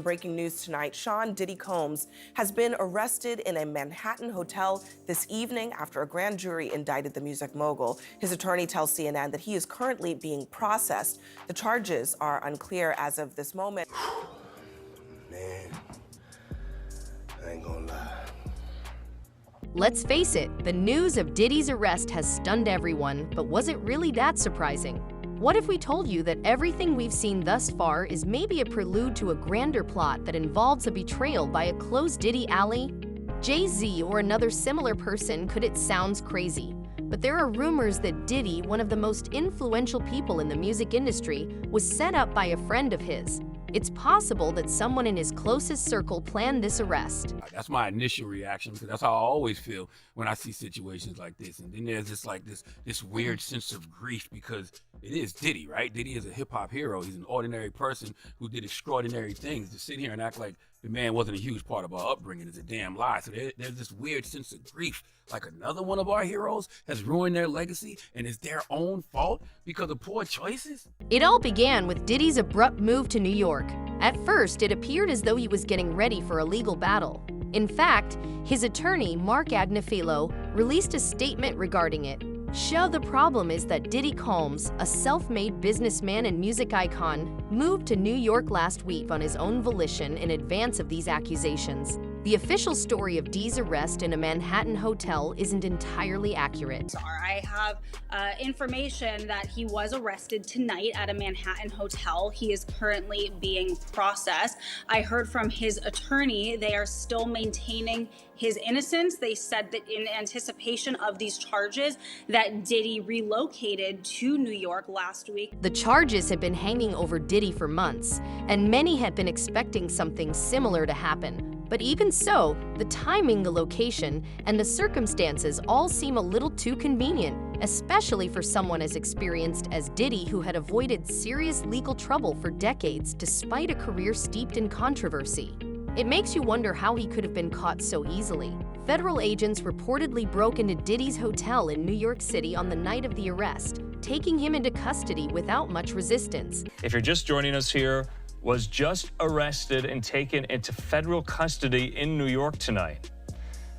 Breaking news tonight, Sean Diddy Combs has been arrested in a Manhattan hotel this evening after a grand jury indicted the music mogul. His attorney tells CNN that he is currently being processed. The charges are unclear as of this moment. Man, I ain't gonna lie. Let's face it, the news of Diddy's arrest has stunned everyone, but was it really that surprising? What if we told you that everything we've seen thus far is maybe a prelude to a grander plot that involves a betrayal by a close Diddy ally? Jay-Z or another similar person? Could it sounds crazy? But there are rumors that Diddy, one of the most influential people in the music industry, was set up by a friend of his. It's possible that someone in his closest circle planned this arrest. That's my initial reaction, because that's how I always feel when I see situations like this. And then there's just like this weird sense of grief, because it is Diddy, right? Diddy is a hip-hop hero. He's an ordinary person who did extraordinary things. To sit here and act like the man wasn't a huge part of our upbringing is a damn lie. So there's this weird sense of grief, like another one of our heroes has ruined their legacy, and it's their own fault because of poor choices. It all began with Diddy's abrupt move to New York. At first, it appeared as though he was getting ready for a legal battle. In fact, his attorney, Mark Agnifilo, released a statement regarding it. The problem is that Diddy Combs, a self-made businessman and music icon, moved to New York last week on his own volition in advance of these accusations. The official story of D's arrest in a Manhattan hotel isn't entirely accurate. I have information that he was arrested tonight at a Manhattan hotel. He is currently being processed. I heard from his attorney they are still maintaining his innocence. They said that in anticipation of these charges that Diddy relocated to New York last week. The charges had been hanging over Diddy for months, and many had been expecting something similar to happen. But even so, the timing, the location, and the circumstances all seem a little too convenient, especially for someone as experienced as Diddy, who had avoided serious legal trouble for decades despite a career steeped in controversy. It makes you wonder how he could have been caught so easily. Federal agents reportedly broke into Diddy's hotel in New York City on the night of the arrest, taking him into custody without much resistance. If you're just joining us here, was just arrested and taken into federal custody in New York tonight.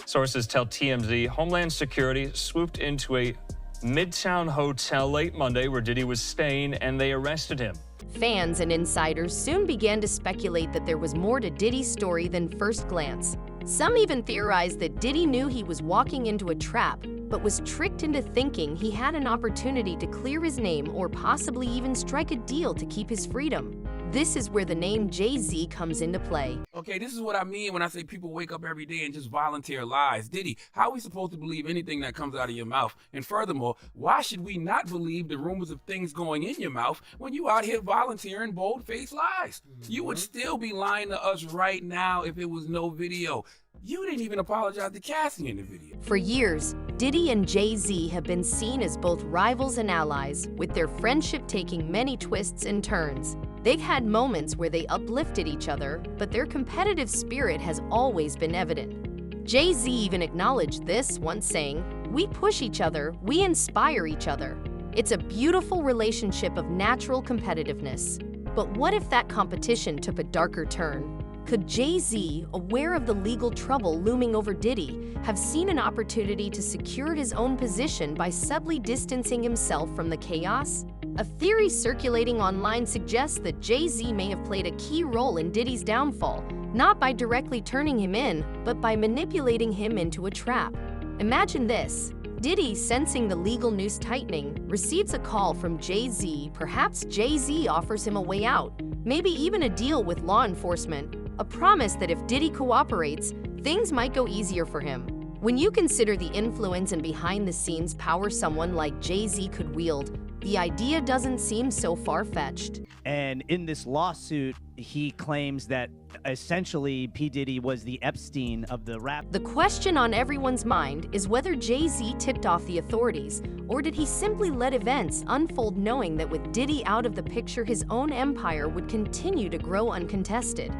Sources tell TMZ Homeland Security swooped into a Midtown hotel late Monday where Diddy was staying, and they arrested him. Fans and insiders soon began to speculate that there was more to Diddy's story than first glance. Some even theorized that Diddy knew he was walking into a trap, but was tricked into thinking he had an opportunity to clear his name or possibly even strike a deal to keep his freedom. This is where the name Jay-Z comes into play. Okay, this is what I mean when I say people wake up every day and just volunteer lies. Diddy, how are we supposed to believe anything that comes out of your mouth? And furthermore, why should we not believe the rumors of things going in your mouth when you out here volunteering bold-faced lies? You would still be lying to us right now if it was no video. You didn't even apologize to Cassie in the video. For years, Diddy and Jay-Z have been seen as both rivals and allies, with their friendship taking many twists and turns. They've had moments where they uplifted each other, but their competitive spirit has always been evident. Jay-Z even acknowledged this, once saying, "We push each other, we inspire each other." It's a beautiful relationship of natural competitiveness. But what if that competition took a darker turn? Could Jay-Z, aware of the legal trouble looming over Diddy, have seen an opportunity to secure his own position by subtly distancing himself from the chaos? A theory circulating online suggests that Jay-Z may have played a key role in Diddy's downfall, not by directly turning him in, but by manipulating him into a trap. Imagine this. Diddy, sensing the legal noose tightening, receives a call from Jay-Z. Perhaps Jay-Z offers him a way out, maybe even a deal with law enforcement, a promise that if Diddy cooperates, things might go easier for him. When you consider the influence and behind-the-scenes power someone like Jay-Z could wield, the idea doesn't seem so far-fetched. And in this lawsuit, he claims that essentially P. Diddy was the Epstein of the rap. The question on everyone's mind is whether Jay-Z tipped off the authorities, or did he simply let events unfold knowing that with Diddy out of the picture, his own empire would continue to grow uncontested.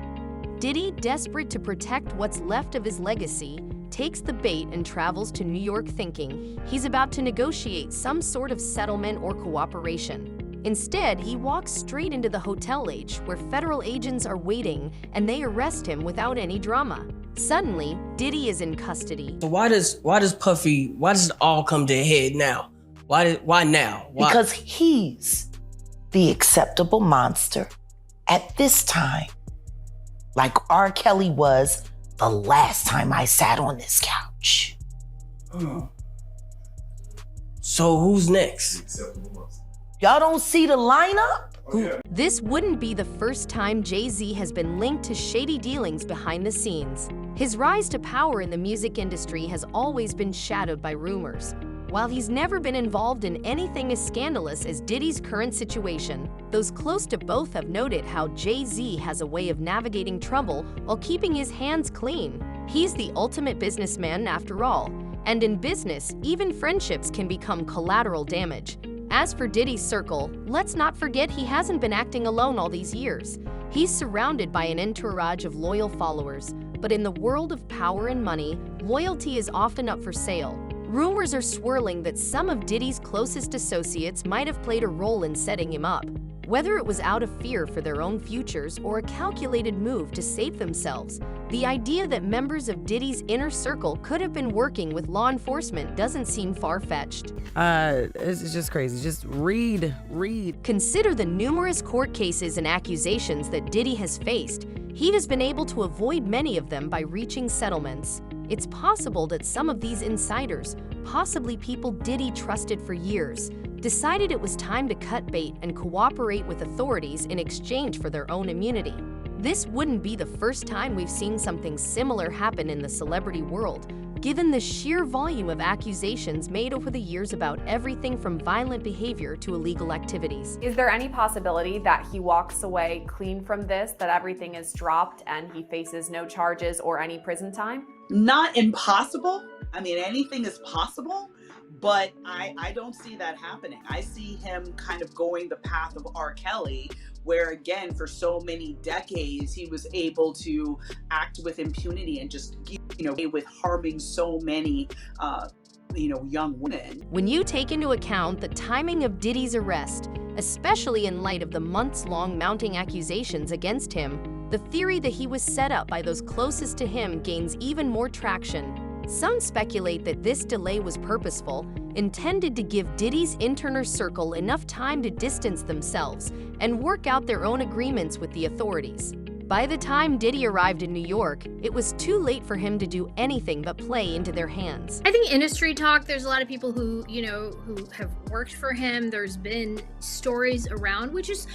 Diddy, desperate to protect what's left of his legacy, takes the bait and travels to New York thinking he's about to negotiate some sort of settlement or cooperation. Instead, he walks straight into the hotel H, where federal agents are waiting, and they arrest him without any drama. Suddenly, Diddy is in custody. So why does it all come to a head now? Why now? Why? Because he's the acceptable monster at this time, like R. Kelly was the last time I sat on this couch. So who's next? Y'all don't see the lineup? This wouldn't be the first time Jay-Z has been linked to shady dealings behind the scenes. His rise to power in the music industry has always been shadowed by rumors. While he's never been involved in anything as scandalous as Diddy's current situation, those close to both have noted how Jay-Z has a way of navigating trouble while keeping his hands clean. He's the ultimate businessman after all, and in business, even friendships can become collateral damage. As for Diddy's circle, let's not forget he hasn't been acting alone all these years. He's surrounded by an entourage of loyal followers, but in the world of power and money, loyalty is often up for sale. Rumors are swirling that some of Diddy's closest associates might have played a role in setting him up, whether it was out of fear for their own futures or a calculated move to save themselves. The idea that members of Diddy's inner circle could have been working with law enforcement doesn't seem far-fetched. It's just crazy. Just read. Consider the numerous court cases and accusations that Diddy has faced. He has been able to avoid many of them by reaching settlements. It's possible that some of these insiders, possibly people Diddy trusted for years, decided it was time to cut bait and cooperate with authorities in exchange for their own immunity. This wouldn't be the first time we've seen something similar happen in the celebrity world, given the sheer volume of accusations made over the years about everything from violent behavior to illegal activities. Is there any possibility that he walks away clean from this, that everything is dropped and he faces no charges or any prison time? Not impossible. I mean, anything is possible, but I don't see that happening. I see him kind of going the path of R. Kelly, where again, for so many decades, he was able to act with impunity and just, with harming so many, young women. When you take into account the timing of Diddy's arrest, especially in light of the months-long mounting accusations against him, the theory that he was set up by those closest to him gains even more traction. Some speculate that this delay was purposeful, intended to give Diddy's inner circle enough time to distance themselves and work out their own agreements with the authorities. By the time Diddy arrived in New York, it was too late for him to do anything but play into their hands. I think industry talk, there's a lot of people who have worked for him. There's been stories around, which is,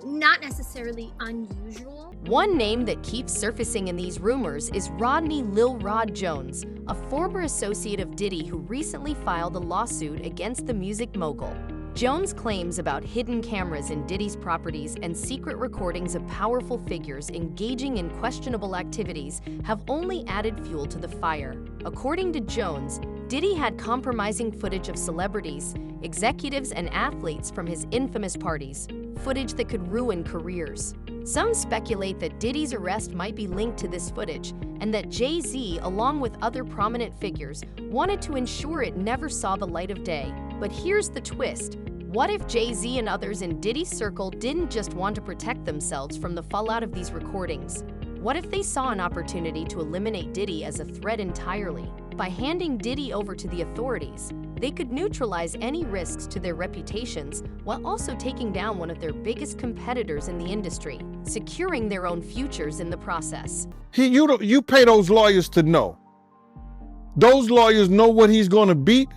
not necessarily unusual. One name that keeps surfacing in these rumors is Rodney Lil Rod Jones, a former associate of Diddy who recently filed a lawsuit against the music mogul. Jones' claims about hidden cameras in Diddy's properties and secret recordings of powerful figures engaging in questionable activities have only added fuel to the fire. According to Jones, Diddy had compromising footage of celebrities, executives, and athletes from his infamous parties, footage that could ruin careers. Some speculate that Diddy's arrest might be linked to this footage, and that Jay-Z, along with other prominent figures, wanted to ensure it never saw the light of day. But here's the twist. What if Jay-Z and others in Diddy's circle didn't just want to protect themselves from the fallout of these recordings? What if they saw an opportunity to eliminate Diddy as a threat entirely? By handing Diddy over to the authorities, they could neutralize any risks to their reputations while also taking down one of their biggest competitors in the industry, securing their own futures in the process. You pay those lawyers to know. Those lawyers know what he's going to beat,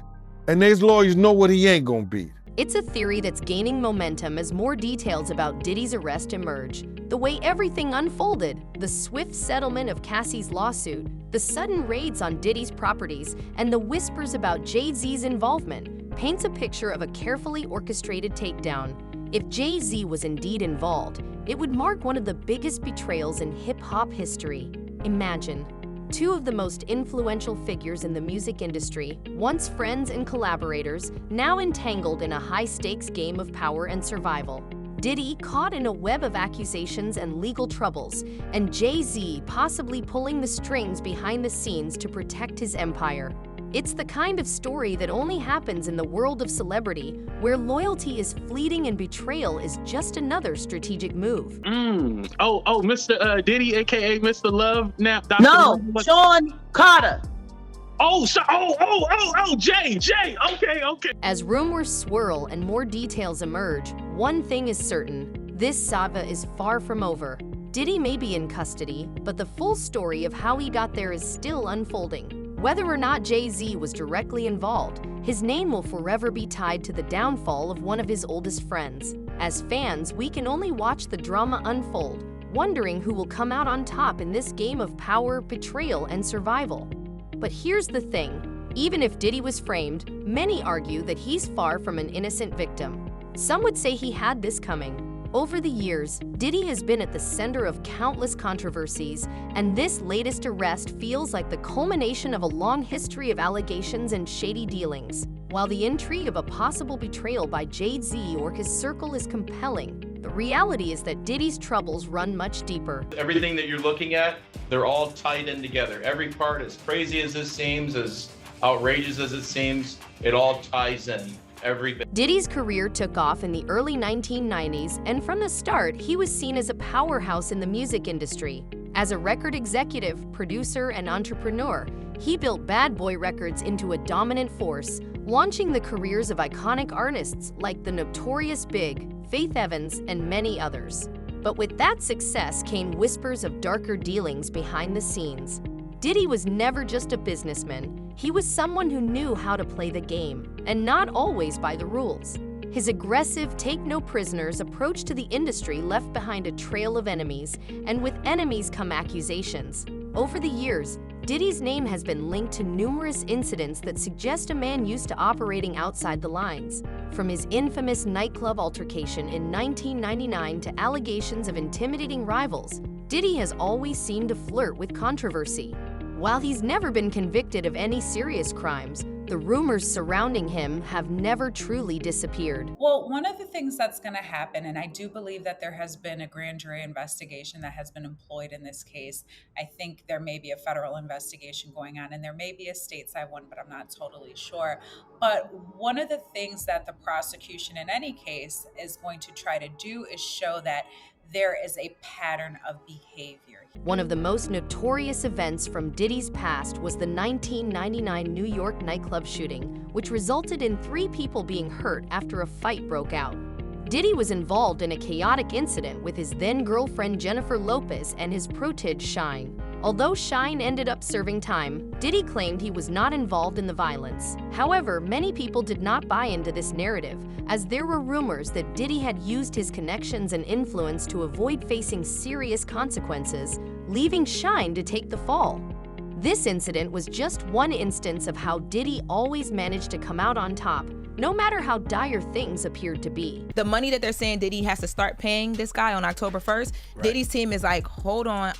and those lawyers know what he ain't going to beat. It's a theory that's gaining momentum as more details about Diddy's arrest emerge. The way everything unfolded, the swift settlement of Cassie's lawsuit, the sudden raids on Diddy's properties, and the whispers about Jay-Z's involvement paints a picture of a carefully orchestrated takedown. If Jay-Z was indeed involved, it would mark one of the biggest betrayals in hip-hop history. Imagine. Two of the most influential figures in the music industry, once friends and collaborators, now entangled in a high-stakes game of power and survival. Diddy caught in a web of accusations and legal troubles, and Jay-Z possibly pulling the strings behind the scenes to protect his empire. It's the kind of story that only happens in the world of celebrity, where loyalty is fleeting and betrayal is just another strategic move. Oh, Mr. Diddy, aka Mr. Love. Now, Dr. No, Sean Carter. Jay. Okay. As rumors swirl and more details emerge, one thing is certain: this saga is far from over. Diddy may be in custody, but the full story of how he got there is still unfolding. Whether or not Jay-Z was directly involved, his name will forever be tied to the downfall of one of his oldest friends. As fans, we can only watch the drama unfold, wondering who will come out on top in this game of power, betrayal, and survival. But here's the thing: even if Diddy was framed, many argue that he's far from an innocent victim. Some would say he had this coming. Over the years, Diddy has been at the center of countless controversies, and this latest arrest feels like the culmination of a long history of allegations and shady dealings. While the intrigue of a possible betrayal by Jay-Z or his circle is compelling, the reality is that Diddy's troubles run much deeper. Everything that you're looking at, they're all tied in together. Every part, as crazy as this seems, as outrageous as it seems, it all ties in. Everything. Diddy's career took off in the early 1990s, and from the start, he was seen as a powerhouse in the music industry. As a record executive, producer, and entrepreneur, he built Bad Boy Records into a dominant force, launching the careers of iconic artists like the Notorious Big, Faith Evans, and many others. But with that success came whispers of darker dealings behind the scenes. Diddy was never just a businessman. He was someone who knew how to play the game, and not always by the rules. His aggressive, take-no-prisoners approach to the industry left behind a trail of enemies, and with enemies come accusations. Over the years, Diddy's name has been linked to numerous incidents that suggest a man used to operating outside the lines. From his infamous nightclub altercation in 1999 to allegations of intimidating rivals, Diddy has always seemed to flirt with controversy. While he's never been convicted of any serious crimes, the rumors surrounding him have never truly disappeared. Well, one of the things that's going to happen, and I do believe that there has been a grand jury investigation that has been employed in this case. I think there may be a federal investigation going on, and there may be a stateside one, but I'm not totally sure. But one of the things that the prosecution in any case is going to try to do is show that there is a pattern of behavior. One of the most notorious events from Diddy's past was the 1999 New York nightclub shooting, which resulted in 3 people being hurt after a fight broke out. Diddy was involved in a chaotic incident with his then-girlfriend Jennifer Lopez and his protege Shine. Although Shine ended up serving time, Diddy claimed he was not involved in the violence. However, many people did not buy into this narrative, as there were rumors that Diddy had used his connections and influence to avoid facing serious consequences, leaving Shine to take the fall. This incident was just one instance of how Diddy always managed to come out on top, no matter how dire things appeared to be. The money that they're saying Diddy has to start paying this guy on October 1st, right. Diddy's team is like, hold on,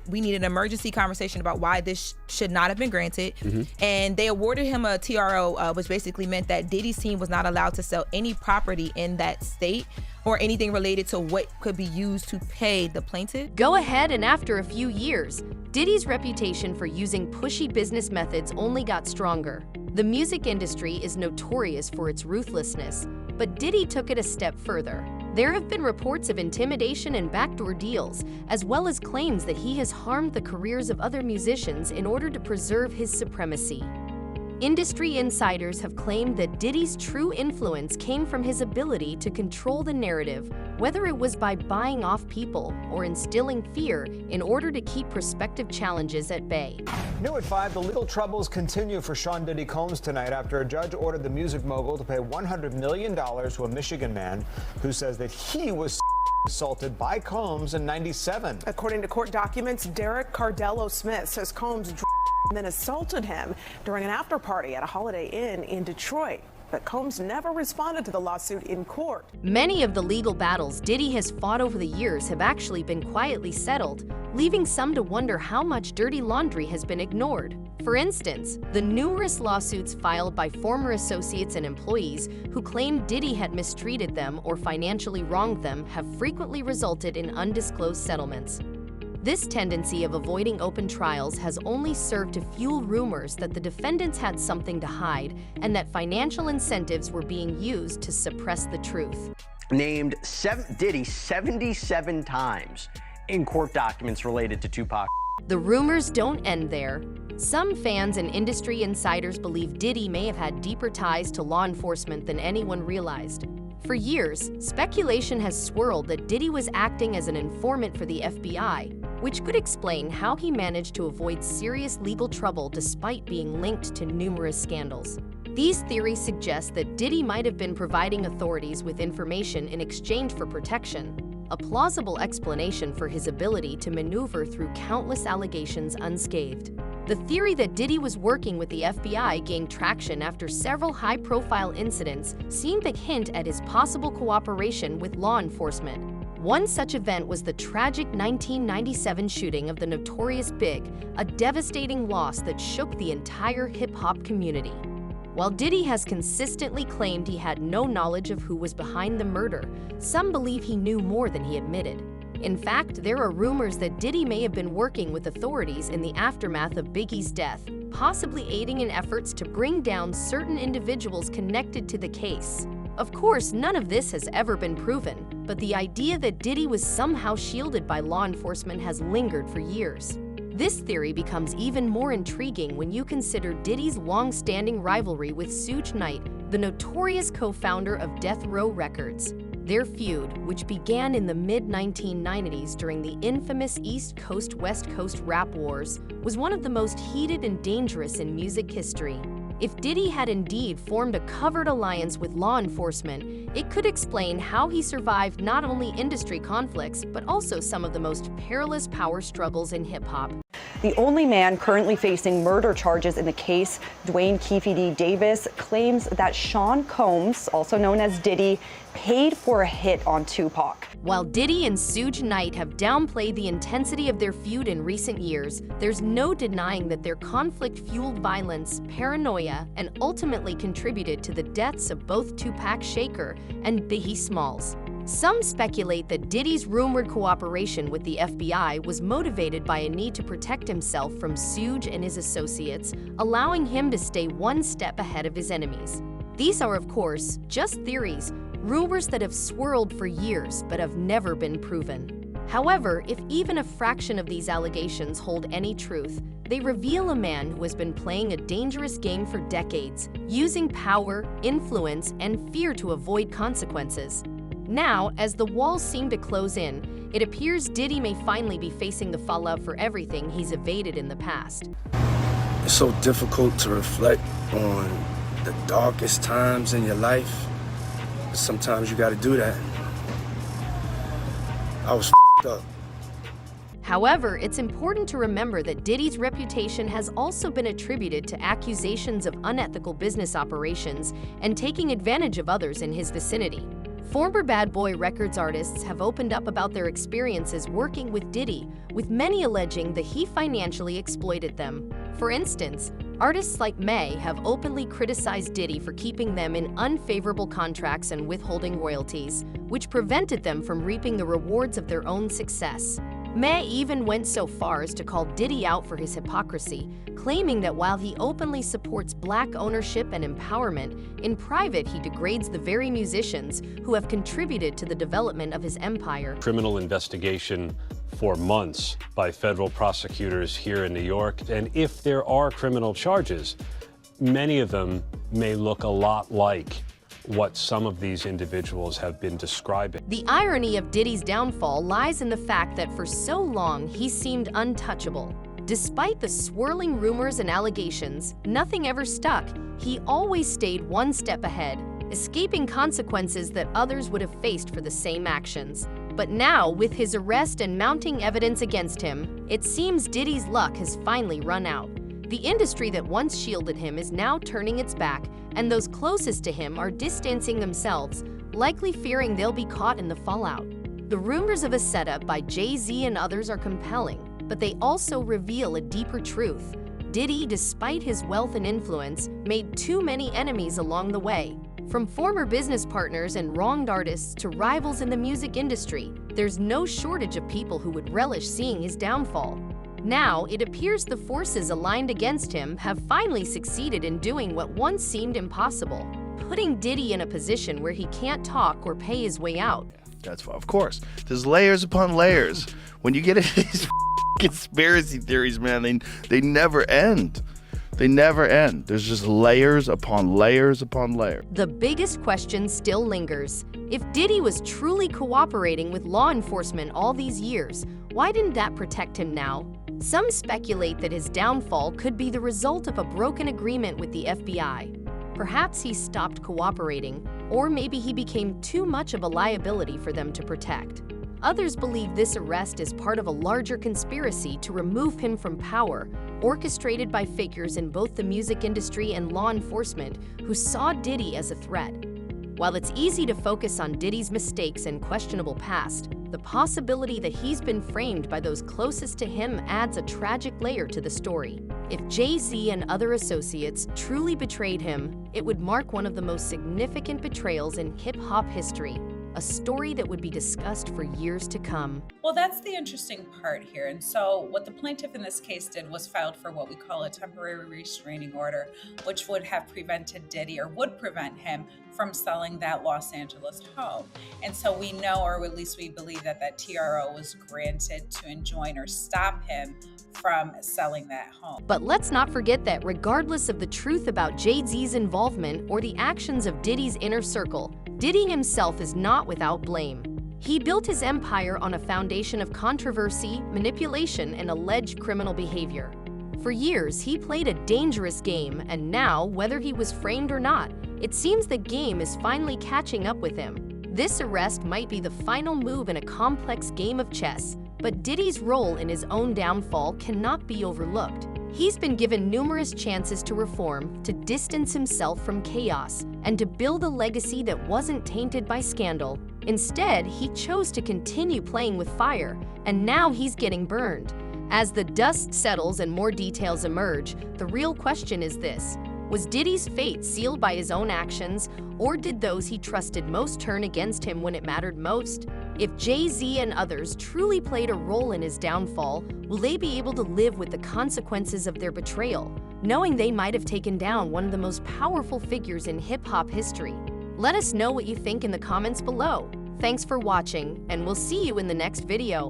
we need an emergency conversation about why this should not have been granted. And they awarded him a TRO, which basically meant that Diddy's team was not allowed to sell any property in that state or anything related to what could be used to pay the plaintiff. Go ahead, and after a few years, Diddy's reputation for using pushy business methods only got stronger. The music industry is notorious for its ruthlessness, but Diddy took it a step further. There have been reports of intimidation and backdoor deals, as well as claims that he has harmed the careers of other musicians in order to preserve his supremacy. Industry insiders have claimed that Diddy's true influence came from his ability to control the narrative, whether it was by buying off people or instilling fear in order to keep prospective challenges at bay. New at 5, the legal troubles continue for Sean Diddy Combs tonight after a judge ordered the music mogul to pay $100 million to a Michigan man who says that he was assaulted by Combs in '97. According to court documents, Derek Cardello Smith says Combs and then assaulted him during an after party at a Holiday Inn in Detroit. But Combs never responded to the lawsuit in court. Many of the legal battles Diddy has fought over the years have actually been quietly settled, leaving some to wonder how much dirty laundry has been ignored. For instance, the numerous lawsuits filed by former associates and employees who claim Diddy had mistreated them or financially wronged them have frequently resulted in undisclosed settlements. This tendency of avoiding open trials has only served to fuel rumors that the defendants had something to hide and that financial incentives were being used to suppress the truth. Named Diddy 77 times in court documents related to Tupac. The rumors don't end there. Some fans and industry insiders believe Diddy may have had deeper ties to law enforcement than anyone realized. For years, speculation has swirled that Diddy was acting as an informant for the FBI, which could explain how he managed to avoid serious legal trouble despite being linked to numerous scandals. These theories suggest that Diddy might have been providing authorities with information in exchange for protection, a plausible explanation for his ability to maneuver through countless allegations unscathed. The theory that Diddy was working with the FBI gained traction after several high-profile incidents seemed to hint at his possible cooperation with law enforcement. One such event was the tragic 1997 shooting of the Notorious Big, a devastating loss that shook the entire hip-hop community. While Diddy has consistently claimed he had no knowledge of who was behind the murder, some believe he knew more than he admitted. In fact, there are rumors that Diddy may have been working with authorities in the aftermath of Biggie's death, possibly aiding in efforts to bring down certain individuals connected to the case. Of course, none of this has ever been proven, but the idea that Diddy was somehow shielded by law enforcement has lingered for years. This theory becomes even more intriguing when you consider Diddy's long-standing rivalry with Suge Knight, the notorious co-founder of Death Row Records. Their feud, which began in the mid-1990s during the infamous East Coast-West Coast rap wars, was one of the most heated and dangerous in music history. If Diddy had indeed formed a covered alliance with law enforcement, it could explain how he survived not only industry conflicts, but also some of the most perilous power struggles in hip-hop. The only man currently facing murder charges in the case, Dwayne Keefe D. Davis, claims that Sean Combs, also known as Diddy, paid for a hit on Tupac. While Diddy and Suge Knight have downplayed the intensity of their feud in recent years, there's no denying that their conflict fueled violence, paranoia, and ultimately contributed to the deaths of both Tupac Shakur and Biggie Smalls. Some speculate that Diddy's rumored cooperation with the FBI was motivated by a need to protect himself from Suge and his associates, allowing him to stay one step ahead of his enemies. These are, of course, just theories, rumors that have swirled for years but have never been proven. However, if even a fraction of these allegations hold any truth, they reveal a man who has been playing a dangerous game for decades, using power, influence, and fear to avoid consequences. Now, as the walls seem to close in, it appears Diddy may finally be facing the fallout for everything he's evaded in the past. It's so difficult to reflect on the darkest times in your life. Sometimes you gotta do that. I was f***ed up. However, it's important to remember that Diddy's reputation has also been attributed to accusations of unethical business operations and taking advantage of others in his vicinity. Former Bad Boy Records artists have opened up about their experiences working with Diddy, with many alleging that he financially exploited them. For instance, artists like May have openly criticized Diddy for keeping them in unfavorable contracts and withholding royalties, which prevented them from reaping the rewards of their own success. May even went so far as to call Diddy out for his hypocrisy, claiming that while he openly supports black ownership and empowerment, in private he degrades the very musicians who have contributed to the development of his empire. Criminal investigation for months by federal prosecutors here in New York, and if there are criminal charges, many of them may look a lot like what some of these individuals have been describing. The irony of Diddy's downfall lies in the fact that for so long he seemed untouchable. Despite the swirling rumors and allegations, nothing ever stuck. He always stayed one step ahead, escaping consequences that others would have faced for the same actions. But now, with his arrest and mounting evidence against him, it seems Diddy's luck has finally run out. The industry that once shielded him is now turning its back, and those closest to him are distancing themselves, likely fearing they'll be caught in the fallout. The rumors of a setup by Jay-Z and others are compelling, but they also reveal a deeper truth. Diddy, despite his wealth and influence, made too many enemies along the way. From former business partners and wronged artists to rivals in the music industry, there's no shortage of people who would relish seeing his downfall. Now, it appears the forces aligned against him have finally succeeded in doing what once seemed impossible, putting Diddy in a position where he can't talk or pay his way out. That's why, of course. There's layers upon layers. When you get into these conspiracy theories, man, they never end. They never end. There's just layers upon layers upon layers. The biggest question still lingers. If Diddy was truly cooperating with law enforcement all these years, why didn't that protect him now? Some speculate that his downfall could be the result of a broken agreement with the FBI. Perhaps he stopped cooperating, or maybe he became too much of a liability for them to protect. Others believe this arrest is part of a larger conspiracy to remove him from power, orchestrated by figures in both the music industry and law enforcement who saw Diddy as a threat. While it's easy to focus on Diddy's mistakes and questionable past, the possibility that he's been framed by those closest to him adds a tragic layer to the story. If Jay-Z and other associates truly betrayed him, it would mark one of the most significant betrayals in hip-hop history, a story that would be discussed for years to come. Well, that's the interesting part here. And so what the plaintiff in this case did was filed for what we call a temporary restraining order, which would have prevented Diddy, or would prevent him from selling that Los Angeles home. And so we know, or at least we believe, that that TRO was granted to enjoin or stop him from selling that home. But let's not forget that regardless of the truth about Jay-Z's involvement or the actions of Diddy's inner circle, Diddy himself is not without blame. He built his empire on a foundation of controversy, manipulation, and alleged criminal behavior. For years, he played a dangerous game, and now, whether he was framed or not, it seems the game is finally catching up with him. This arrest might be the final move in a complex game of chess, but Diddy's role in his own downfall cannot be overlooked. He's been given numerous chances to reform, to distance himself from chaos, and to build a legacy that wasn't tainted by scandal. Instead, he chose to continue playing with fire, and now he's getting burned. As the dust settles and more details emerge, the real question is this: was Diddy's fate sealed by his own actions, or did those he trusted most turn against him when it mattered most? If Jay-Z and others truly played a role in his downfall, will they be able to live with the consequences of their betrayal, knowing they might have taken down one of the most powerful figures in hip-hop history? Let us know what you think in the comments below. Thanks for watching, and we'll see you in the next video.